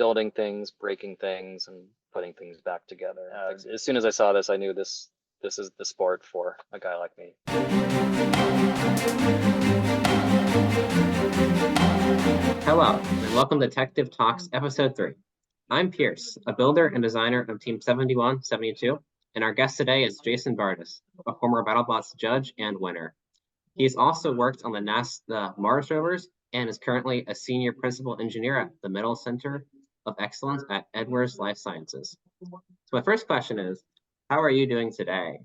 building things, breaking things, and putting things back together. As soon as I saw this, I knew this is the sport for a guy like me. Hello, and welcome to TechDiff Talks Episode 3. I'm Pierce, a builder and designer of Team 7172, and our guest today is Jason Bardis, a former BattleBots judge and winner. He's also worked on the NASA Mars rovers and is currently a senior principal engineer at the Middle Center of Excellence at Edwards Life Sciences. So my first question is, how are you doing today?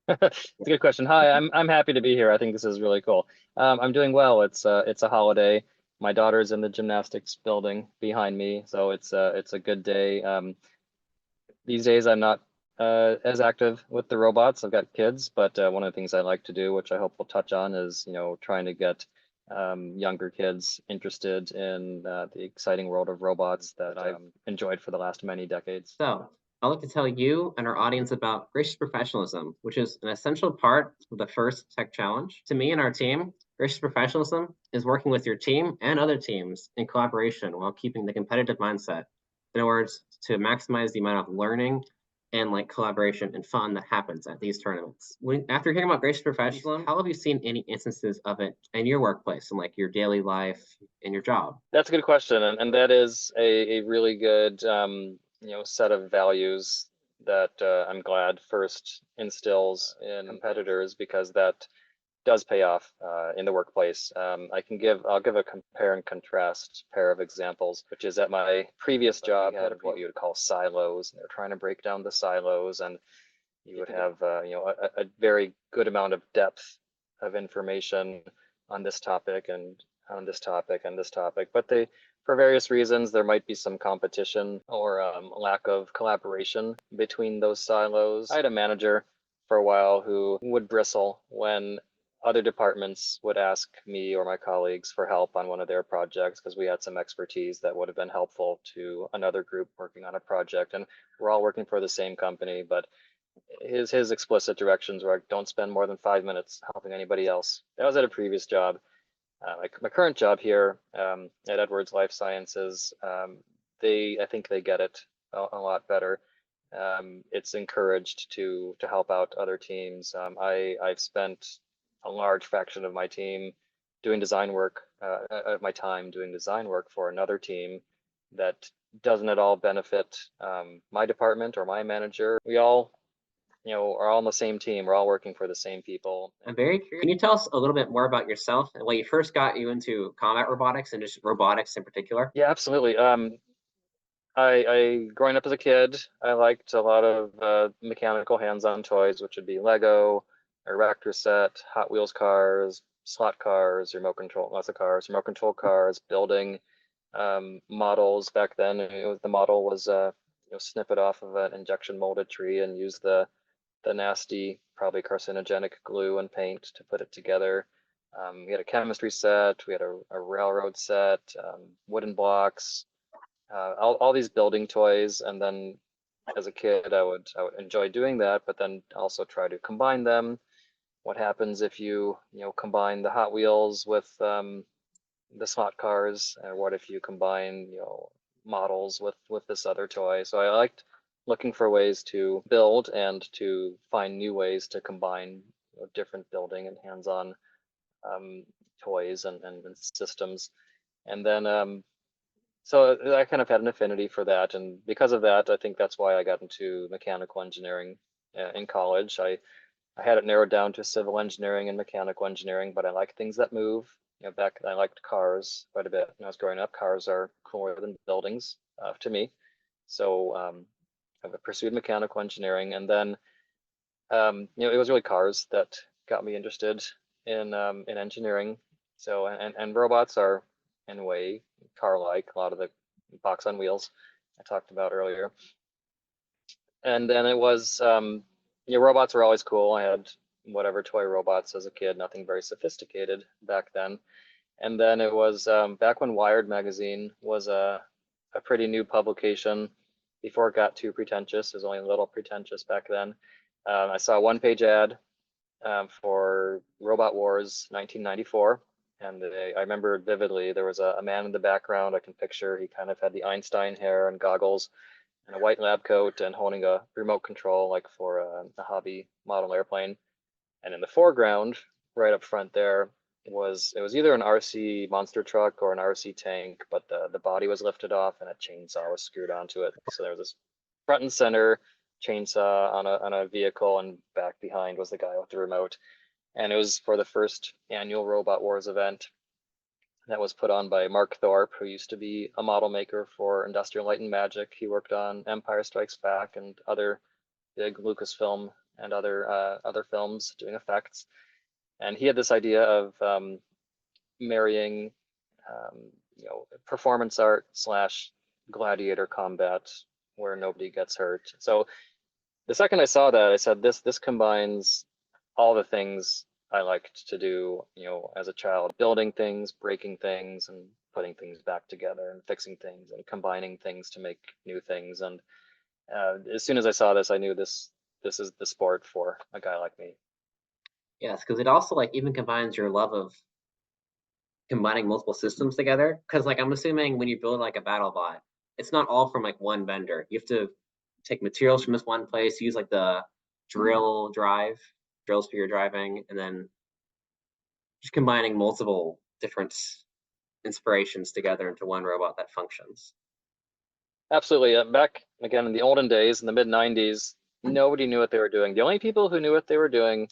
It's a good question. Hi, I'm happy to be here. I think this is really cool. I'm doing well. It's a holiday. My daughter's in the gymnastics building behind me, so it's a good day. These days I'm not as active with the robots. I've got kids, but one of the things I like to do, which I hope we'll touch on, is trying to get younger kids interested in the exciting world of robots that I've enjoyed for the last many decades. So I'd like to tell you and our audience about gracious professionalism, which is an essential part of the first tech challenge. To me and our team, gracious professionalism is working with your team and other teams in collaboration while keeping the competitive mindset in order to maximize the amount of learning and collaboration and fun that happens at these tournaments. After hearing about gracious professionalism, how have you seen any instances of it in your workplace and your daily life and your job? That's a good question, and that is a really good set of values that I'm glad first instills in competitors, because that does pay off in the workplace. I'll give a compare and contrast pair of examples, which is at my previous job, I had what you would call silos. They're trying to break down the silos, and you would have a very good amount of depth of information on this topic and on this topic and this topic, but for various reasons, there might be some competition or lack of collaboration between those silos. I had a manager for a while who would bristle when other departments would ask me or my colleagues for help on one of their projects, because we had some expertise that would have been helpful to another group working on a project. And we're all working for the same company, but his explicit directions were, don't spend more than 5 minutes helping anybody else. That was at a previous job. My current job here at Edwards Life Sciences, I think they get it a lot better. It's encouraged to help out other teams. I've spent a large fraction of my time doing design work for another team that doesn't at all benefit my department or my manager. We all are all on the same team. We're all working for the same people. I'm very curious. Can you tell us a little bit more about yourself and what you first got you into combat robotics and just robotics in particular? Yeah, absolutely. I growing up as a kid, I liked a lot of mechanical hands-on toys, which would be Lego, Erector set, Hot Wheels cars, slot cars, remote control cars, building models. Back then, the model was snip it off of an injection molded tree and use the nasty, probably carcinogenic glue and paint to put it together. We had a chemistry set, we had a railroad set, wooden blocks, all these building toys. And then as a kid, I would enjoy doing that, but then also try to combine them. What happens if you combine the Hot Wheels with the slot cars, and what if you combine models with this other toy? So I liked looking for ways to build and to find new ways to combine different building and hands-on toys and systems. And then so I kind of had an affinity for that, and because of that, I think that's why I got into mechanical engineering in college. I had it narrowed down to civil engineering and mechanical engineering, but I like things that move. Back then I liked cars quite a bit when I was growing up. Cars are cooler than buildings to me. So I pursued mechanical engineering, and then it was really cars that got me interested in engineering. So and robots are in a way car-like, a lot of the box on wheels I talked about earlier. And then it was robots were always cool. I had whatever toy robots as a kid, nothing very sophisticated back then. And then it was back when Wired magazine was a pretty new publication, before it got too pretentious. It was only a little pretentious back then. I saw a one-page ad for Robot Wars 1994, And I remember vividly, there was a man in the background I can picture. He kind of had the Einstein hair and goggles and a white lab coat and holding a remote control like for a hobby model airplane. And in the foreground, right up front there, it was either an RC monster truck or an RC tank, but the body was lifted off and a chainsaw was screwed onto it. So there was this front and center chainsaw on a vehicle, and back behind was the guy with the remote. And it was for the first annual Robot Wars event that was put on by Mark Thorpe, who used to be a model maker for Industrial Light and Magic. He worked on Empire Strikes Back and other big Lucasfilm and other films doing effects. And he had this idea of marrying, you know, performance art slash gladiator combat where nobody gets hurt. So the second I saw that, I said, this combines all the things I liked to do, you know, as a child: building things, breaking things, and putting things back together, and fixing things, and combining things to make new things. And as soon as I saw this, I knew this is the sport for a guy like me. Yes, because it also like even combines your love of combining multiple systems together. Because like I'm assuming when you build like a BattleBot, it's not all from like one vendor. You have to take materials from this one place, use like the drills for your driving, and then just combining multiple different inspirations together into one robot that functions. Absolutely. Back again in the olden days, in the mid 90s, nobody knew what they were doing. The only people who knew what they were doing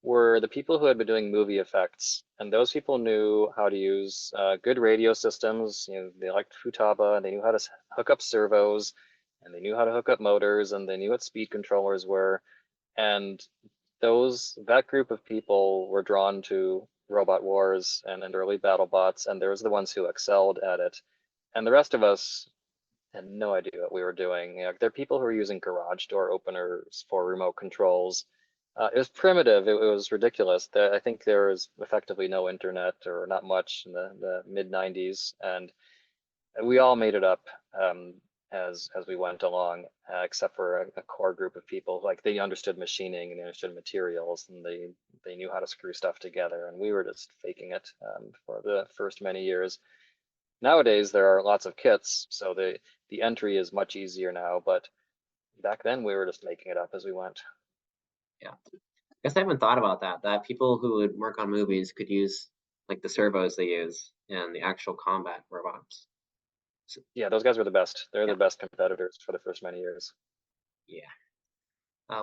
were the people who had been doing movie effects, and those people knew how to use good radio systems. You know, they liked Futaba, and they knew how to hook up servos, and they knew how to hook up motors, and they knew what speed controllers were. And that group of people were drawn to Robot Wars and early BattleBots, and there was the ones who excelled at it. And the rest of us had no idea what we were doing. You know, there are people who are using garage door openers for remote controls. It was primitive. It was ridiculous. I think there was effectively no internet, or not much, in the mid 90s, and we all made it up as we went along, except for a core group of people. Like, they understood machining and they understood materials, and they knew how to screw stuff together, and we were just faking it for the first many years. Nowadays, there are lots of kits, so the entry is much easier now, but back then we were just making it up as we went. Yeah. I guess I haven't thought about that. That people who would work on movies could use like the servos they use in the actual combat robots. So, Yeah, those guys were the best. They're yeah. the best competitors for the first many years. Yeah.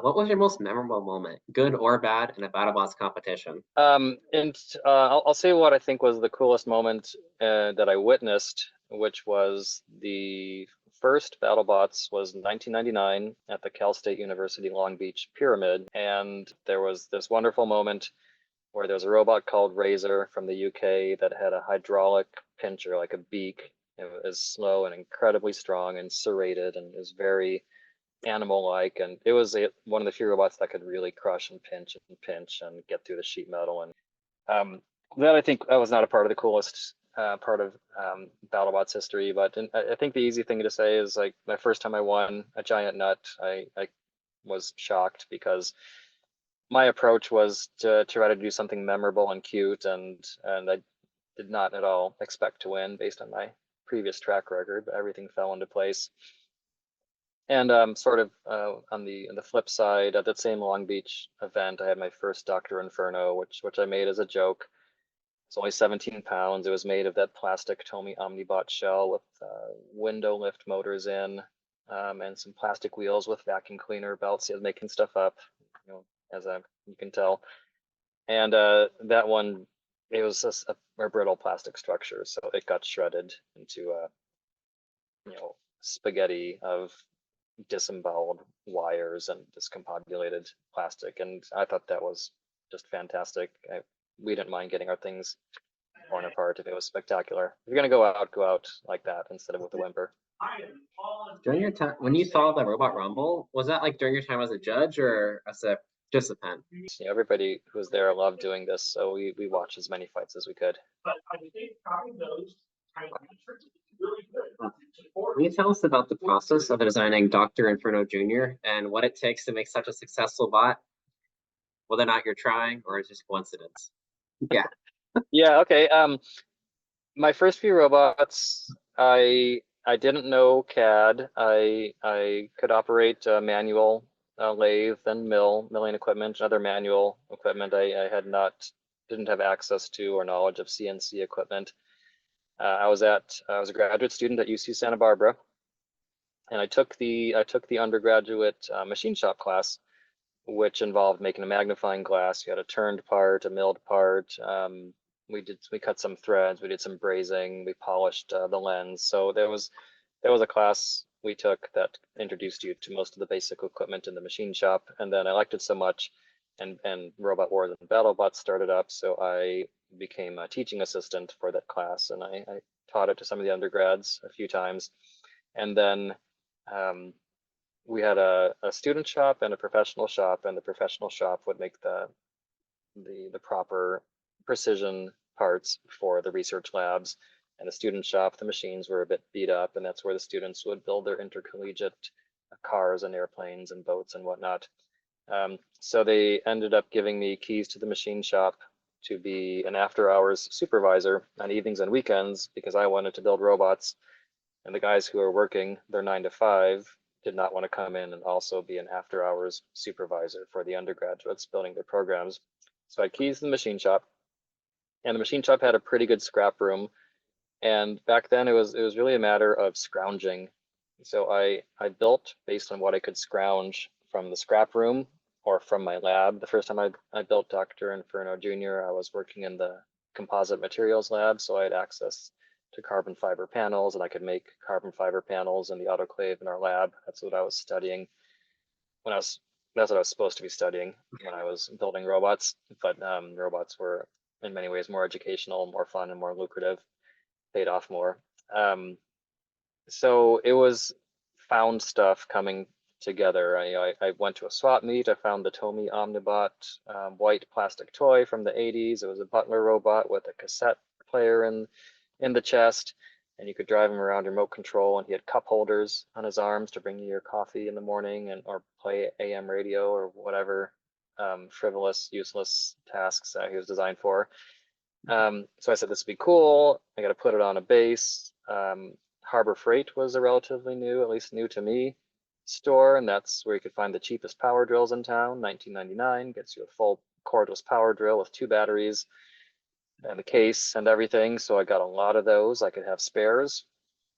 What was your most memorable moment, good or bad, in a BattleBots competition? And I'll say what I think was the coolest moment that I witnessed, which was the first BattleBots was 1999 at the Cal State University Long Beach Pyramid. And there was this wonderful moment where there was a robot called Razor from the UK that had a hydraulic pincher, like a beak. It was slow and incredibly strong and serrated, and it was very animal-like, and it was one of the few robots that could really crush and pinch and get through the sheet metal. And that, I think, that was not a part of the coolest part of BattleBots history, but I think the easy thing to say is, like, my first time I won a giant nut, I was shocked, because my approach was to try to do something memorable and cute, and I did not at all expect to win based on my previous track record, but everything fell into place. And sort of on the flip side, at that same Long Beach event, I had my first Dr. Inferno, which I made as a joke. It's only 17 pounds. It was made of that plastic Tomy Omnibot shell with window lift motors in, and some plastic wheels with vacuum cleaner belts. I was making stuff up, you know, as you can tell. And that one, it was just a brittle plastic structure, so it got shredded into you know, spaghetti of disemboweled wires and discombobulated plastic. And I thought that was just fantastic. We didn't mind getting our things torn apart if it was spectacular. If you're gonna go out like that instead of with a whimper. During your time, when you saw the Robot Rumble, was that like during your time as a judge or as a participant? You know, everybody who was there loved doing this, so we watched as many fights as we could. Can you tell us about the process of designing Dr. Inferno Jr. and what it takes to make such a successful bot? Whether or not you're trying or it's just coincidence. Yeah. Yeah, okay. My first few robots, I didn't know CAD. I could operate manual lathe and milling equipment and other manual equipment. I had not didn't have access to or knowledge of CNC equipment. I was a graduate student at UC Santa Barbara, and I took the undergraduate machine shop class, which involved making a magnifying glass. You had a turned part, a milled part. We cut some threads. We did some brazing. We polished the lens. So there was a class we took that introduced you to most of the basic equipment in the machine shop. And then I liked it so much, and Robot Wars and BattleBots started up. So I became a teaching assistant for that class, and I taught it to some of the undergrads a few times. And then um, we had a student shop and a professional shop, and the professional shop would make the proper precision parts for the research labs. And the student shop, the machines were a bit beat up, and that's where the students would build their intercollegiate cars and airplanes and boats and whatnot. So they ended up giving me keys to the machine shop to be an after hours supervisor on evenings and weekends because I wanted to build robots, and the guys who are working their 9 to 5 did not want to come in and also be an after hours supervisor for the undergraduates building their programs. So I had keys to the machine shop, and the machine shop had a pretty good scrap room. And back then it was really a matter of scrounging. So I built based on what I could scrounge from the scrap room or from my lab. The first time I built Dr. Inferno Jr., I was working in the composite materials lab, so I had access to carbon fiber panels, and I could make carbon fiber panels in the autoclave in our lab. That's what I was studying when I was, that's what I was supposed to be studying when I was building robots. But robots were in many ways more educational, more fun, and more lucrative, paid off more. Um, so it was found stuff coming together. I went to a swap meet. I found the Tomy Omnibot white plastic toy from the 80s. It was a butler robot with a cassette player in the chest, and you could drive him around remote control. And he had cup holders on his arms to bring you your coffee in the morning, and or play AM radio or whatever frivolous, useless tasks he was designed for. So I said, this would be cool. I got to put it on a base. Harbor Freight was a relatively new, at least new to me, store, and that's where you could find the cheapest power drills in town. 1999 gets you a full cordless power drill with 2 batteries and the case and everything. So I got a lot of those. I could have spares.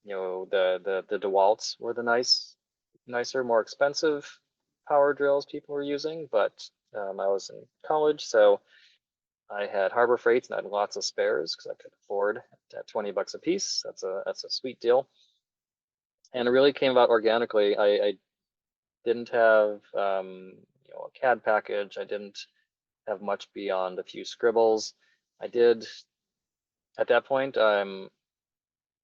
You know, the DeWalt's were the nicer, more expensive power drills people were using, but I was in college, so I had Harbor Freights and I had lots of spares because I could afford at 20 bucks a piece. That's a sweet deal. And it really came about organically. I didn't have you know, a CAD package. I didn't have much beyond a few scribbles. I did at that point. I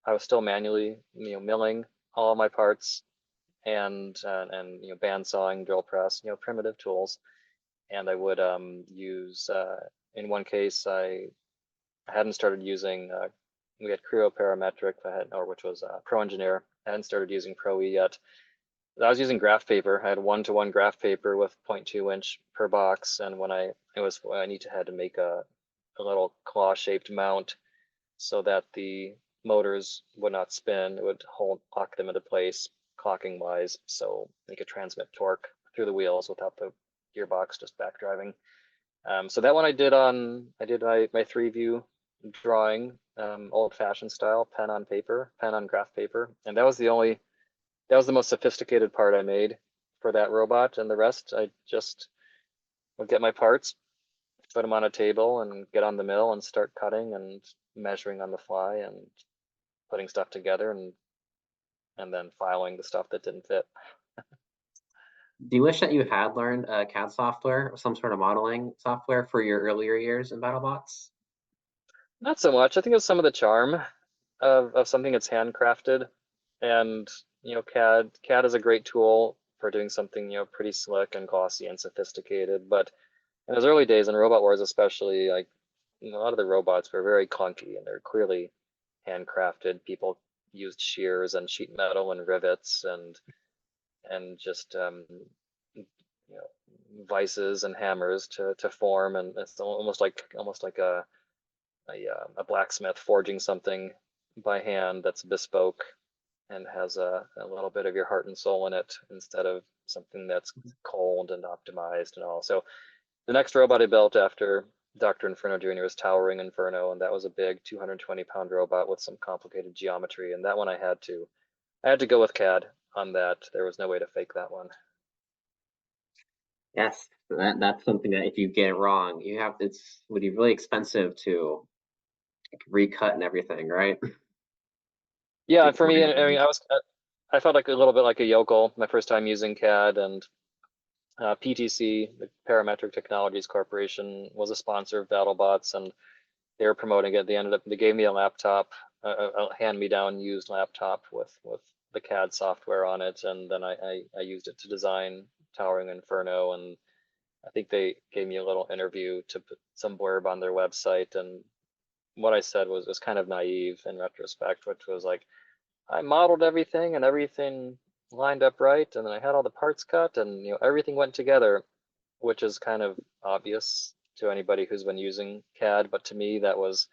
was still manually, you know, milling all of my parts and you know, bandsawing, drill press, you know, primitive tools. And I would use in one case I hadn't started using, we had Creo Parametric, or which was Pro Engineer. I hadn't started using Pro E yet. I was using graph paper. I had 1-to-1 graph paper with 0.2 inch per box. And when I had to make a little claw shaped mount so that the motors would not spin, it would lock them into place clocking wise. So they could transmit torque through the wheels without the gearbox just back driving. So that one I did my 3-view drawing, old-fashioned style, pen on paper, pen on graph paper, and that was the most sophisticated part I made for that robot. And the rest, I just would get my parts, put them on a table, and get on the mill and start cutting and measuring on the fly and putting stuff together and then filing the stuff that didn't fit. Do you wish that you had learned CAD software or some sort of modeling software for your earlier years in BattleBots? Not so much. I think it's some of the charm of something that's handcrafted. And you know, CAD is a great tool for doing something, you know, pretty slick and glossy and sophisticated. But in those early days in Robot Wars, especially, like, you know, a lot of the robots were very clunky and they're clearly handcrafted. People used shears and sheet metal and rivets and just you know, vices and hammers to form, and it's almost like a blacksmith forging something by hand that's bespoke and has a little bit of your heart and soul in it instead of something that's cold and optimized and all. So the next robot I built after Dr. Inferno Jr. was Towering Inferno, and that was a big 220-pound robot with some complicated geometry. And that one I had to go with CAD on that. There was no way to fake that one. Yes, that's something that if you get it wrong, it would be really expensive to recut and everything, right? Yeah, for me, I mean, I felt like a little bit like a yokel my first time using CAD, and PTC, the Parametric Technologies Corporation, was a sponsor of BattleBots, and they were promoting it. They gave me a laptop, a hand-me-down used laptop with the CAD software on it, and then I used it to design Towering Inferno, and I think they gave me a little interview to put some blurb on their website, and what I said was kind of naive in retrospect, which was like, I modeled everything and everything lined up right, and then I had all the parts cut, and everything went together, which is kind of obvious to anybody who's been using CAD, but to me that was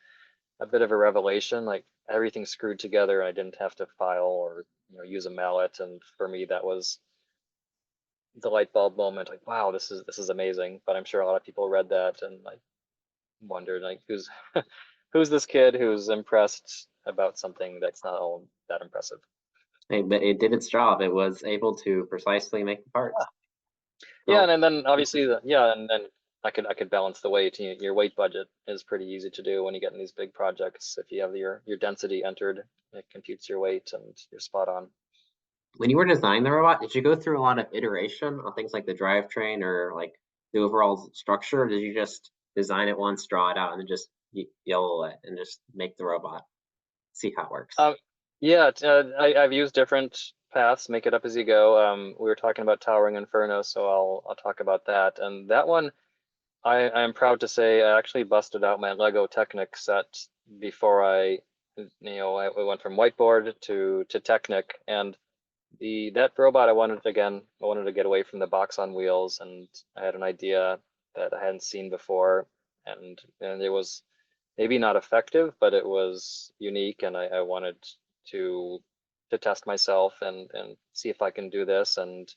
a bit of a revelation. Like everything screwed together, and I didn't have to file or use a mallet, and for me that was the light bulb moment. Like, wow, this is amazing. But I'm sure a lot of people read that and like wondered like who's who's this kid who's impressed about something that's not all that impressive. But it did its job. It was able to precisely make the parts. Yeah, Oh, and then obviously, yeah, and then I could balance the weight. Your weight budget is pretty easy to do when you get in these big projects. If you have your density entered, it computes your weight and you're spot on. when you were designing the robot, did you go through a lot of iteration on things like the drivetrain or like the overall structure? Or did you just design it once, draw it out, and then just yellow it and just make the robot, see how it works? Yeah, I've used different paths, make it up as you go. We were talking about Towering Inferno, so I'll talk about that. And that one, I'm proud to say I actually busted out my Lego Technic set before I went from whiteboard to Technic, and that robot I wanted to get away from the box on wheels, and I had an idea that I hadn't seen before, and it was maybe not effective, but it was unique, and I wanted to test myself and see if I can do this and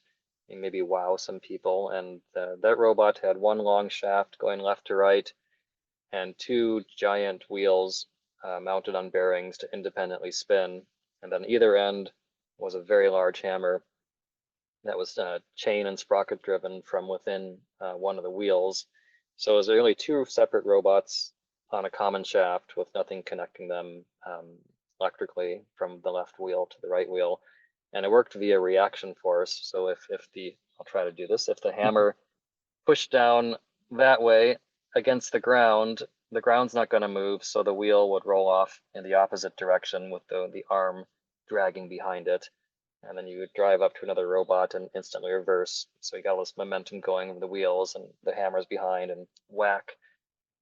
maybe wow some people. And that robot had one long shaft going left to right and two giant wheels mounted on bearings to independently spin. And then either end was a very large hammer that was chain and sprocket driven from within one of the wheels. So it was really two separate robots on a common shaft with nothing connecting them electrically from the left wheel to the right wheel. And it worked via reaction force. So if I'll try to do this, if the hammer pushed down that way against the ground's not going to move. So the wheel would roll off in the opposite direction with the arm dragging behind it. And then you would drive up to another robot and instantly reverse. So you got all this momentum going over the wheels, and the hammer's behind, and whack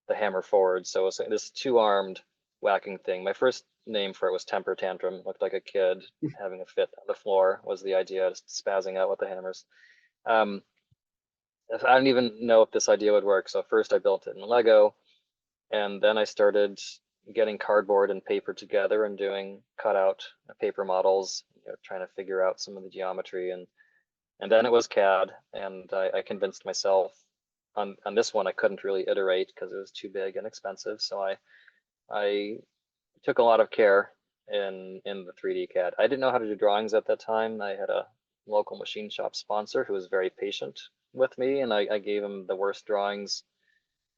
the hammer forward. So it's this two-armed whacking thing. My first name for it was temper tantrum. Looked like a kid having a fit on the floor was the idea, just spazzing out with the hammers. I didn't even know if this idea would work. So first I built it in Lego, and then I started getting cardboard and paper together and doing cutout paper models, trying to figure out some of the geometry, and then it was CAD, and I convinced myself on this one I couldn't really iterate because it was too big and expensive. So I took a lot of care in the 3D CAD. I didn't know how to do drawings at that time. I had a local machine shop sponsor who was very patient with me, and I gave him the worst drawings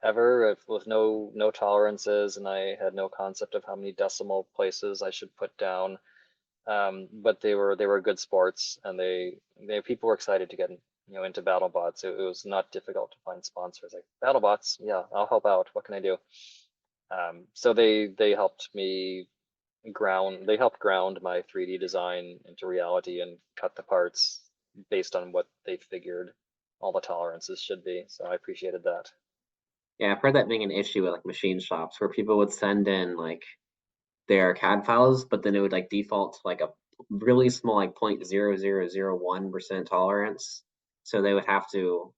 ever with no tolerances, and I had no concept of how many decimal places I should put down. But they were good sports, and people were excited to get into BattleBots. It was not difficult to find sponsors. Like, BattleBots, yeah, I'll help out. What can I do? So they helped me ground my 3D design into reality and cut the parts based on what they figured all the tolerances should be. So I appreciated that. Yeah, I've heard that being an issue with like machine shops where people would send in like their CAD files, but then it would like default to like a really small like 0.0001% tolerance. So they would have to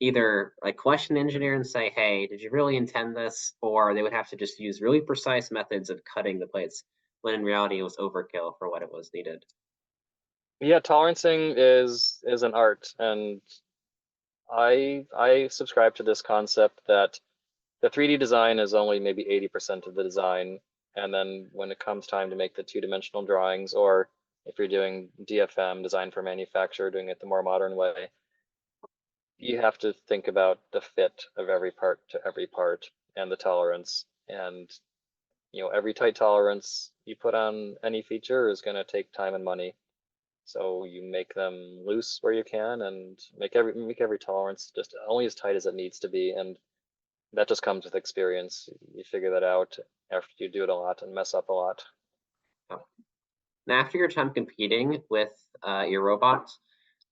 either like question the engineer and say, hey, did you really intend this? Or they would have to just use really precise methods of cutting the plates when in reality it was overkill for what it was needed. Yeah, tolerancing is an art, and I subscribe to this concept that the 3D design is only maybe 80% of the design, and then when it comes time to make the two-dimensional drawings, or if you're doing DFM, design for manufacture, doing it the more modern way, you have to think about the fit of every part to every part and the tolerance. And every tight tolerance you put on any feature is going to take time and money. So you make them loose where you can, and make every tolerance just only as tight as it needs to be. And that just comes with experience. You figure that out after you do it a lot and mess up a lot. Now, after your time competing with your robots,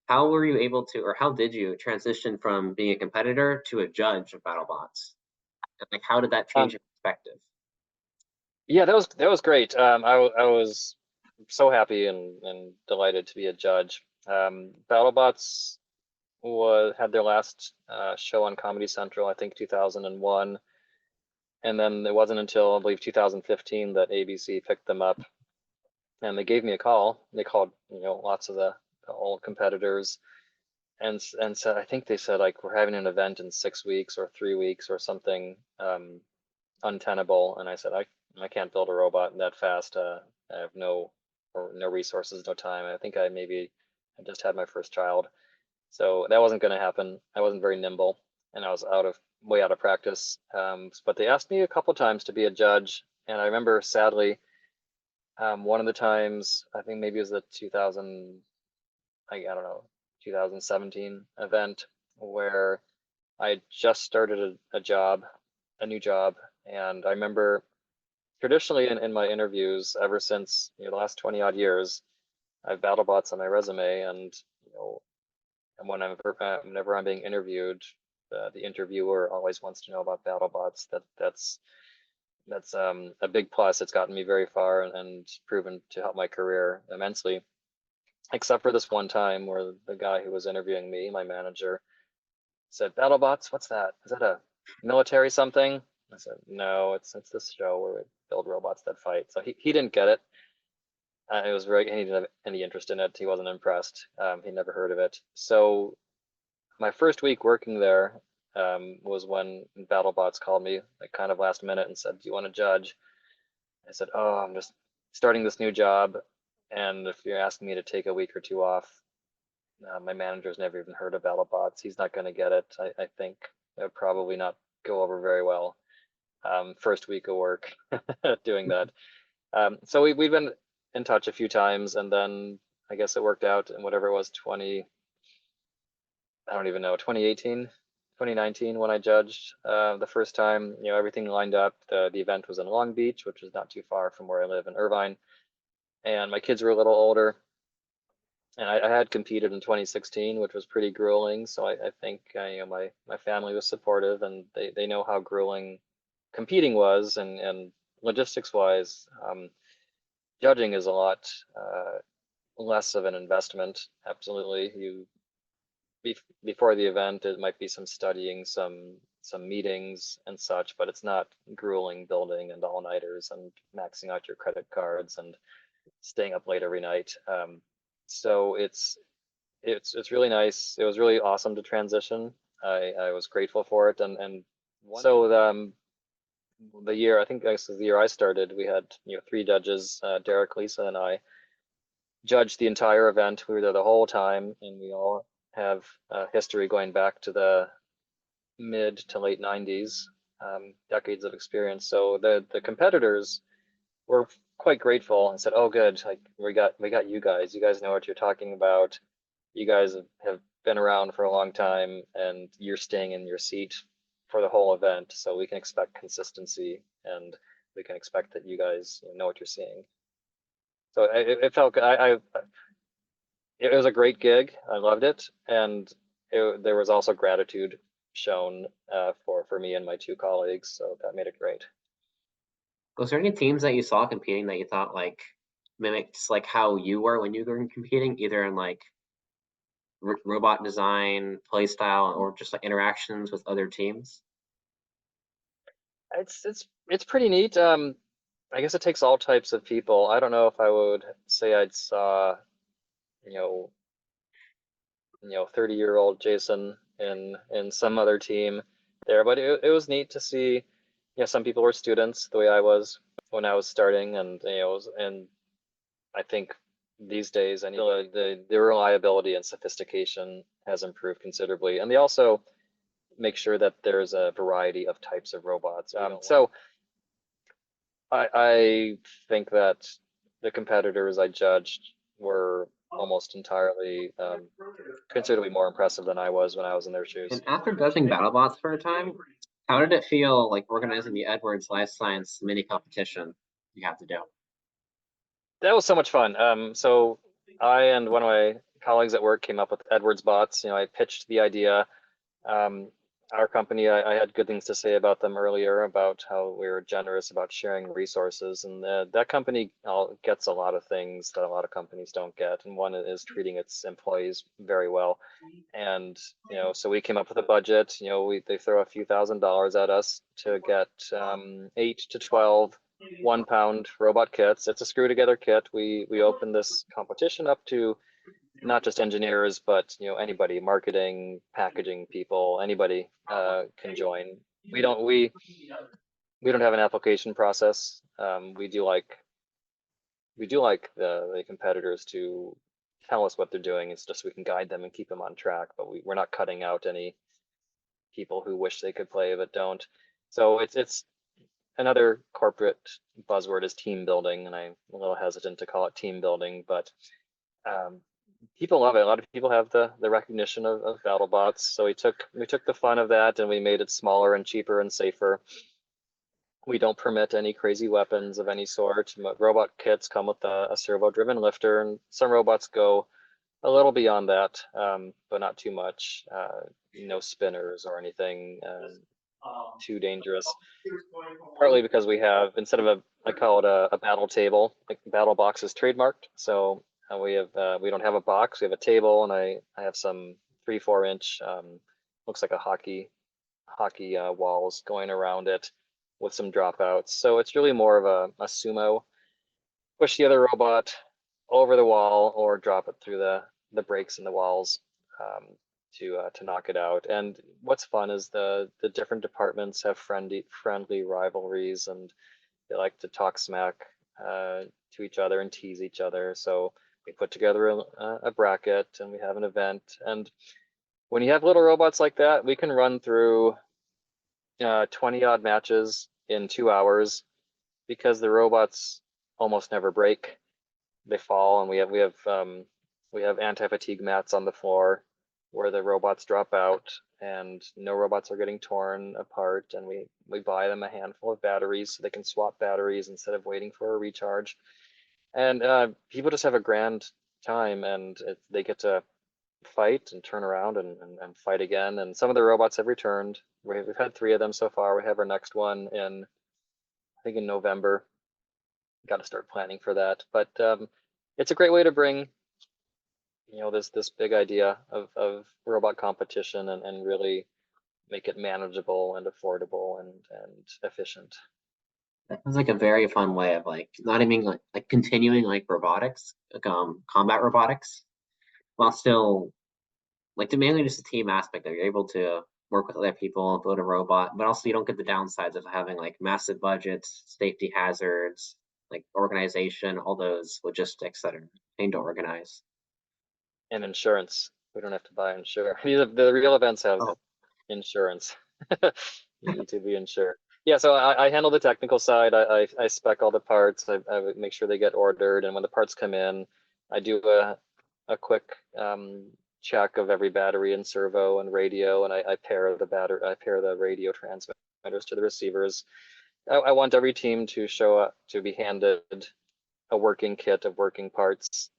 how were you able to, or how did you transition from being a competitor to a judge of BattleBots? And like, how did that change Um, your perspective? yeah, that was great. I was so happy and delighted to be a judge. BattleBots had their last show on Comedy Central, I think 2001, and then it wasn't until I believe 2015 that ABC picked them up, and they gave me a call. They called lots of the old competitors, and said, I think they said, like, we're having an event in 6 weeks or 3 weeks or something untenable. And I said, I can't build a robot that fast. I have no resources, no time. I think I just had my first child, so that wasn't going to happen. I wasn't very nimble, and I was way out of practice. But they asked me a couple times to be a judge, and I remember sadly, one of the times, I think maybe it was the 2000, I don't know, 2017 event, where I had just started a new job, and I remember traditionally in my interviews, ever since the last 20 odd years, I've BattleBots on my resume, and and whenever I'm being interviewed, the interviewer always wants to know about BattleBots. That's a big plus. It's gotten me very far and proven to help my career immensely. Except for this one time where the guy who was interviewing me, my manager, said, "BattleBots, what's that? Is that a military something?" I said, "No, it's this show where we build robots that fight." So he didn't get it. It was he didn't have any interest in it. He wasn't impressed. He'd never heard of it. So my first week working there was when BattleBots called me, like, kind of last minute, and said, "Do you want to judge?" I said, "Oh, I'm just starting this new job, and if you're asking me to take a week or two off, my manager's never even heard of BattleBots. He's not going to get it. I think it would probably not go over very well." First week of work doing that. So we've been in touch a few times, and then I guess it worked out in whatever it was, I don't even know, 2018, 2019, when I judged the first time. Everything lined up. The event was in Long Beach, which is not too far from where I live in Irvine, and my kids were a little older. And I had competed in 2016, which was pretty grueling. So I think my family was supportive, and they know how grueling competing was, and logistics wise, judging is a lot less of an investment. Absolutely, before the event, it might be some studying, some meetings and such, but it's not grueling building and all-nighters and maxing out your credit cards and staying up late every night. So it's really nice. It was really awesome to transition. I was grateful for it, and so the year, I think this is the year I started, we had 3 judges, Derek, Lisa, and I judged the entire event. We were there the whole time, and we all have history going back to the mid to late 90s, decades of experience. So the competitors were quite grateful and said, "Oh, good, like we got you guys. You guys know what you're talking about. You guys have been around for a long time, and you're staying in your seat for the whole event, so we can expect consistency, and we can expect that you guys know what you're seeing." So it felt good. It was a great gig. I loved it, and there was also gratitude shown for me and my 2 colleagues, so that made it great. Was there any teams that you saw competing that you thought like mimicked like how you were when you were competing, either in like robot design, play style, or just like interactions with other teams? It's pretty neat. I guess it takes all types of people. I don't know if I would say I'd saw, you know, 30-year-old Jason in some other team there, but it was neat to see, some people were students the way I was when I was starting, and and I think these days, and the reliability and sophistication has improved considerably, and they also make sure that there's a variety of types of robots. So I think that the competitors I judged were almost entirely considerably more impressive than I was when I was in their shoes. And after judging BattleBots for a time, how did it feel like organizing the Edwards Life Science mini competition you have to do? That was so much fun. So I and one of my colleagues at work came up with Edwards bots. I pitched the idea. Um, our company, I had good things to say about them earlier, about how we were generous about sharing resources, and that company gets a lot of things that a lot of companies don't get, and one is treating its employees very well. And so we came up with a budget. They throw a few $1,000s at us to get 8 to 12 1-pound robot kits. It's a screw together kit. We opened this competition up to not just engineers, but anybody, marketing, packaging people, anybody can join. We don't have an application process. We do like the competitors to tell us what they're doing. It's just we can guide them and keep them on track, but we're not cutting out any people who wish they could play but don't. So it's another corporate buzzword is team building, and I'm a little hesitant to call it team building, but um, people love it. A lot of people have the recognition of BattleBots. So we took the fun of that and we made it smaller and cheaper and safer. We don't permit any crazy weapons of any sort. Robot kits come with a servo-driven lifter, and some robots go a little beyond that, but not too much. No spinners or anything too dangerous. Partly because we have, instead of I call it a battle table, like battle box is trademarked. So we don't have a box, we have a table, and I have some 3-4 inch, looks like a hockey walls going around it with some dropouts. So it's really more of a sumo. Push the other robot over the wall or drop it through the breaks in the walls to knock it out. And what's fun is the different departments have friendly rivalries, and they like to talk smack to each other and tease each other. So we put together a bracket and we have an event. And when you have little robots like that, we can run through 20 odd matches in 2 hours because the robots almost never break. They fall, and we have anti-fatigue mats on the floor where the robots drop out, and no robots are getting torn apart. And we buy them a handful of batteries so they can swap batteries instead of waiting for a recharge. And people just have a grand time, and they get to fight and turn around and fight again. And some of the robots have returned. We've had 3 of them so far. We have our next one I think in November. Got to start planning for that. But it's a great way to bring this big idea of robot competition and really make it manageable and affordable and efficient. That sounds like a very fun way of like not even like continuing like robotics, like combat robotics, while still like demanding just a team aspect that you're able to work with other people, build a robot, but also you don't get the downsides of having like massive budgets, safety hazards, like organization, all those logistics that are pain to organize. And insurance. We don't have to buy insurance. The real events have Oh, insurance. You need to be insured. Yeah, so I handle the technical side. I spec all the parts. I would make sure they get ordered, and when the parts come in, I do a quick check of every battery and servo and radio, and I pair the radio transmitters to the receivers. I want every team to show up to be handed a working kit of working parts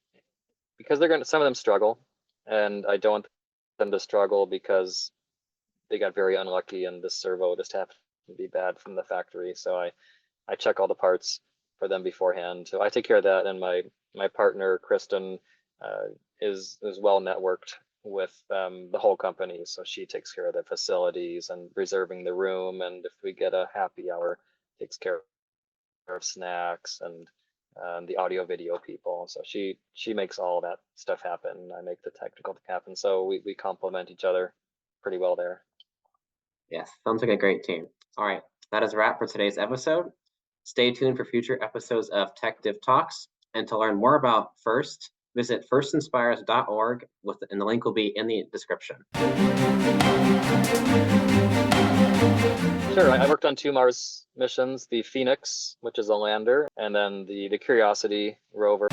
because some of them struggle, and I don't want them to struggle because they got very unlucky and this servo just happened to be bad from the factory. So I check all the parts for them beforehand. So I take care of that, and my partner Kristen is well networked with the whole company. So she takes care of the facilities and reserving the room. And if we get a happy hour, takes care of snacks and the audio video people. So she makes all that stuff happen. I make the technical happen. So we complement each other pretty well there. Yes, sounds like a great team. All right, that is a wrap for today's episode. Stay tuned for future episodes of TechDiff Talks. And to learn more about FIRST, visit firstinspires.org, and the link will be in the description. Sure, I worked on 2 Mars missions, the Phoenix, which is a lander, and then the Curiosity rover.